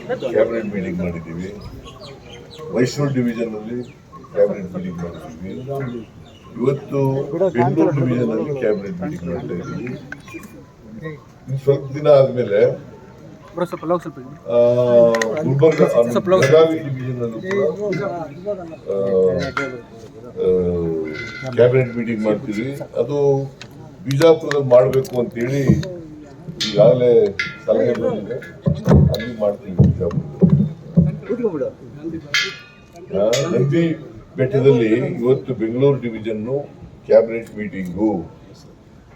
Cabinet meeting ಮಾಡಿದ್ದೀವಿ. Mysuru division ಅಲ್ಲಿ cabinet meeting ಮಾಡಿದ್ದೀವಿ. ಇವತ್ತು ಬೆಂಗಳೂರು ಡಿವಿಷನ್ ಅಲ್ಲಿ ಕ್ಯಾಬಿನೆಟ್ ಮೀಟಿಂಗ್ ಮಾಡ್ತಾ ಇದ್ದೀವಿ. ಸ್ವಲ್ಪ ದಿನ ಆದ್ಮೇಲೆ ಗುಲ್ಬರ್ಗ ಬೆಳಗಾವಿ ಡಿವಿಷನ್ ಅಲ್ಲೂ ಕ್ಯಾಬಿನೆಟ್ ಮೀಟಿಂಗ್ ಮಾಡ್ತೀವಿ. ಅದು ಬಿಜಾಪುರದಲ್ಲಿ ಮಾಡಬೇಕು ಅಂತೇಳಿ ಈಗಾಗಲೇ ಸಲಹೆ ಬಂದಿದೆ. ಅಲ್ಲಿ ಮಾಡ್ತೀವಿ ಬಿಜಾಪುರ. ನಂದಿ ಬೆಟ್ಟದಲ್ಲಿ ಇವತ್ತು ಬೆಂಗಳೂರು ಡಿವಿಷನ್ ಕ್ಯಾಬಿನೆಟ್ ಮೀಟಿಂಗು.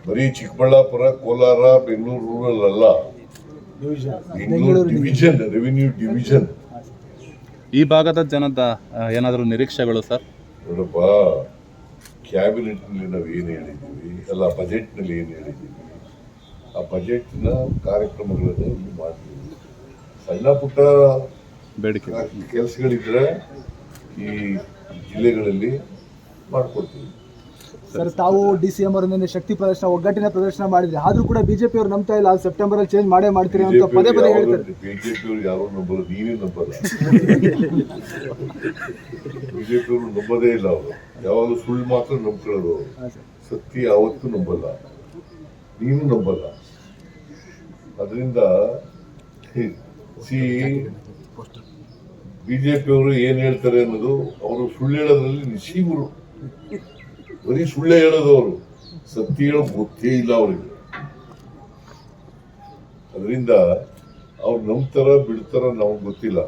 ಬರೀ ಚಿಕ್ಕಬಳ್ಳಾಪುರ, ಕೋಲಾರ, ಬೆಂಗಳೂರು ರೂರಲ್ ಅಲ್ಲ, ಬೆಂಗಳೂರು ಡಿವಿಷನ್, ರೆವಿನ್ಯೂ ಡಿವಿಷನ್. ಈ ಭಾಗದ ಜನದ ಏನಾದರೂ ನಿರೀಕ್ಷೆಗಳು ಸರ್? ನೋಡಪ್ಪ, ಕ್ಯಾಬಿನೆಟ್ ನಲ್ಲಿ ನಾವು ಏನು ಹೇಳಿದ್ದೀವಿ ಅಲ್ಲ, ಬಜೆಟ್ ನಲ್ಲಿ ಏನು ಹೇಳಿದ್ದೀವಿ, ಆ ಬಜೆಟ್ನ ಕಾರ್ಯಕ್ರಮಗಳನ್ನು ಇಲ್ಲಿ ಮಾಡ್ತೀವಿ. ಸಣ್ಣ ಪುಟ್ಟ ಬೇಡಿಕೆ ಕೆಲಸಗಳಿದ್ರೆ ಈ ಜಿಲ್ಲೆಗಳಲ್ಲಿ ಮಾಡ್ಕೊಡ್ತೀವಿ. ಸರ್, ತಾವು DCM ಅವರಿಂದ ಶಕ್ತಿ ಪ್ರದರ್ಶನ, ಒಗ್ಗಟ್ಟಿನ ಪ್ರದರ್ಶನ ಮಾಡಿದ್ರೆ, ಆದ್ರೂ ಕೂಡ ಬಿಜೆಪಿ ಅವರು ನಂಬ್ತಾ ಇಲ್ಲ. ಸೆಪ್ಟೆಂಬರ್ ಅಲ್ಲಿ ಚೇಂಜ್ ಮಾಡ್ತೀರಿ ಅಂತ ಪದೇ ಪದೇ ಹೇಳ್ತಾರೆ. ಬಿಜೆಪಿ ಅವರು ಯಾರು ನಂಬಲ್ಲ, ನೀವೇ ನಂಬಲ್ಲ. ಬಿಜೆಪಿ ಅವರು ನಂಬೋದೇ ಇಲ್ಲ. ಅವರು ಯಾವಾಗಲೂ ಸುಳ್ಳು ಮಾತ್ರ ನಂಬ್ಕೊಳ್ಳೋದು, ಸತ್ಯ ಯಾವತ್ತೂ ನಂಬಲ್ಲ, ನೀನು ನಂಬಲ್ಲ. ಅದರಿಂದ ಬಿಜೆಪಿ ಅವರು ಏನ್ ಹೇಳ್ತಾರೆ ಅನ್ನೋದು, ಅವರು ಸುಳ್ಳು ಹೇಳೋದ್ರಲ್ಲಿ ನಿಶೀಮರು. ಬರೀ ಸುಳ್ಳೆ ಹೇಳೋದು, ಅವರು ಸತ್ಯ ಹೇಳೋ ಗೊತ್ತೇ ಇಲ್ಲ ಅವರಿಗೆ. ಅದರಿಂದ ಅವ್ರು ನಂಬ್ತಾರ ಬಿಡ್ತಾರ ನಮಗೆ ಗೊತ್ತಿಲ್ಲ.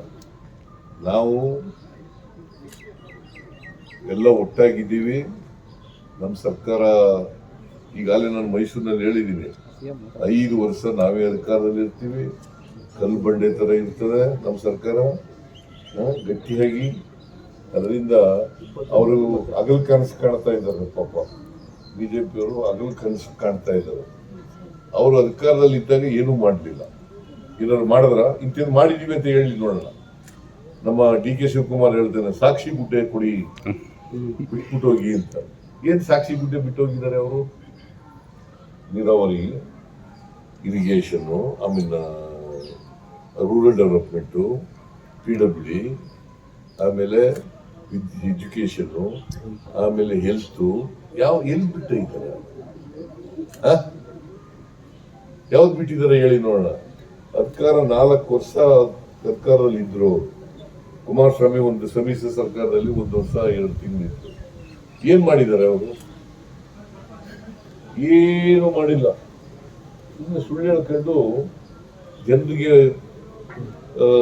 ನಾವು ಎಲ್ಲ ಒಟ್ಟಾಗಿದ್ದೀವಿ. ನಮ್ಮ ಸರ್ಕಾರ ಈಗಾಗಲೇ ನಾನು ಮೈಸೂರಿನಲ್ಲಿ ಹೇಳಿದ್ದೀನಿ, 5 ವರ್ಷ ನಾವೇ ಅಧಿಕಾರದಲ್ಲಿ ಇರ್ತೀವಿ. ಕಲ್ಲು ಬಂಡೆ ತರ ಇರ್ತದೆ ನಮ್ಮ ಸರ್ಕಾರ, ಗಟ್ಟಿಯಾಗಿ. ಅದರಿಂದ ಅವರು ಹಗಲು ಕನಸು ಕಾಣ್ತಾ ಇದ್ದಾರೆ. ಪಾಪ ಬಿಜೆಪಿಯವರು ಹಗಲು ಕನಸು ಕಾಣ್ತಾ ಇದ್ದಾರೆ. ಅವರು ಅಧಿಕಾರದಲ್ಲಿ ಇದ್ದಾಗ ಏನೂ ಮಾಡಲಿಲ್ಲ. ಏನಾದ್ರು ಮಾಡಿದ್ರ ಇಂಥದ್ದು ಮಾಡಿದೀವಿ ಅಂತ ಹೇಳಿ ನೋಡೋಣ. ನಮ್ಮ DK ಶಿವಕುಮಾರ್ ಹೇಳ್ತಾನೆ, ಸಾಕ್ಷಿ ಗುಡ್ಡೆ ಕೊಡಿ, ಬಿಟ್ಬಿಟ್ಟು ಹೋಗಿ ಅಂತ. ಏನ್ ಸಾಕ್ಷಿ ಗುಡ್ಡೆ ಬಿಟ್ಟು ಹೋಗಿದ್ದಾರೆ ಅವರು? ನೀರಾವರಿ, ಇರಿಗೇಷನ್ನು, ಆಮೇಲೆ ರೂರಲ್ ಡೆವಲಪ್ಮೆಂಟು, PWD, ಆಮೇಲೆ ಎಜುಕೇಶನ್, ಆಮೇಲೆ ಹೆಲ್ತ್. ಎಲ್ಲಿ ಬಿಟ್ಟಿದ್ದಾರೆ? ಯಾವ್ದು ಬಿಟ್ಟಿದ್ದಾರೆ ಹೇಳಿ ನೋಡೋಣ. ಅಧಿಕಾರ 4 ವರ್ಷ ಸರ್ಕಾರದಲ್ಲಿ ಇದ್ರು. ಕುಮಾರಸ್ವಾಮಿ ಒಂದು ಸಮ್ಮಿಶ್ರ ಸರ್ಕಾರದಲ್ಲಿ 1 ವರ್ಷ 2 ತಿಂಗಳಿತ್ತು. ಏನ್ ಮಾಡಿದ್ದಾರೆ ಅವರು? ಏನು ಮಾಡಿಲ್ಲ. ಸುಳ್ಳು ಹೇಳ್ಕೊಂಡು ಜನರಿಗೆ